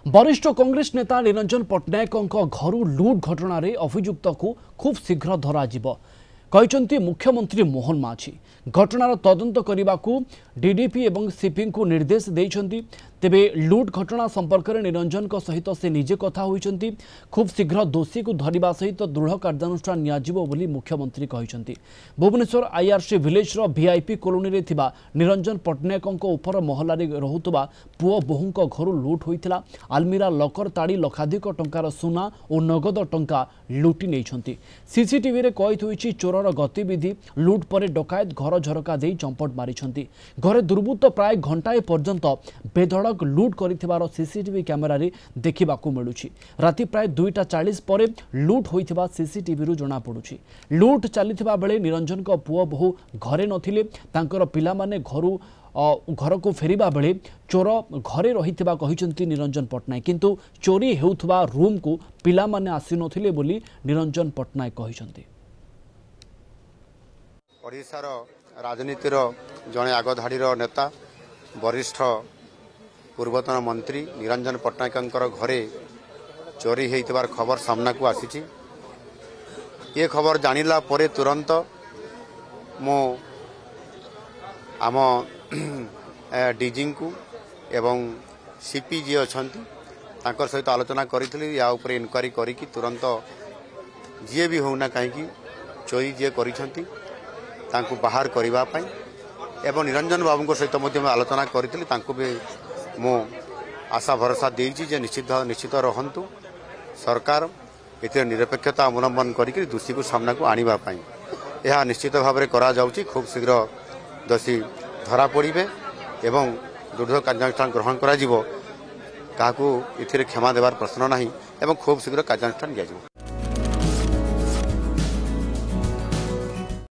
वरिष्ठ कांग्रेस नेता निरंजन पट्टनायक घर लुट घटन अभियुक्त को खूब शीघ्र धराजिब कहते मुख्यमंत्री मोहन माझी घटनार तदंत करने को डीडीपी और सीपी को निर्देश देइछंती। तेबे लुट घटना संपर्क में निरंजन सहित से निजे कथा होइछंती। खूब शीघ्र दोषी को धरिबा सहित दृढ़ कार्यानुष्ठान नियाजिबो बोली मुख्यमंत्री कहइछंती। Bhubaneswar IRC village VIP colony रे थिबा निरंजन पट्टनायक उपर महला रहुतबा पुओ बोहूं घर लुट होइतिला। आलमीरा लकर ताड़ी लक्षाधिक टंकार सुना और नगद टंका लुटि नैछंती। सीसीटीवी रे कैद होइछि चोरर गतिविधि। लुट पर डकायत घर झरका दे चंपट मारिछंती। घरे दुर्बृत्त प्राय घंटाए पर्यंत बेधड़क लुट कर सीसीटीवी कैमेरा देखा मिलूँ। राति प्राय 2:40 पर लुट होता सीसीटीवी जना पड़ुछि। लुट चलता बेले निरंजन पुओ बहु घरे नथिले। तांकर पिलामाने घर को फेरिबा बेले चोर घरे रहिथिबा कहिसंती निरंजन पट्टनायक। किंतु चोरी हेउथबा रूम को पिलामाने आसी नथिले बोली निरंजन पट्टनायक कहिसंती। ओडिशार राजनीतिर जड़े आगधाड़ी नेता वरिष्ठ पूर्वतन मंत्री निरंजन पट्टनायक घरे चोरी होइतिबार खबर सामना को आसी। ये खबर जानिला परे तुरंत मो आम डीजी को एवं सीपी जी अच्छा सहित आलोचना करी या ऊपर इनक्वारी करी तुरंत जी भी होना कहीं चोरी जी करी बाहर करने एवं निरंजन बाबू सहित आलोचना करी भी मु आशा भरोसा देजी निश्चित रहंतु। सरकार इतने निरपेक्षता अवलंबन करी दोषी को सामना को आने यह निश्चित भाव में करा जाउची। खूब शीघ्र दोषी धरा पड़े एवं दृढ़ कार्यानुष्ठान ग्रहण करा जिवो। काहाकू इथिरे क्षमा देवार प्रश्न नहीं एवं खूब शीघ्र कार्यानुष्ठान दिया।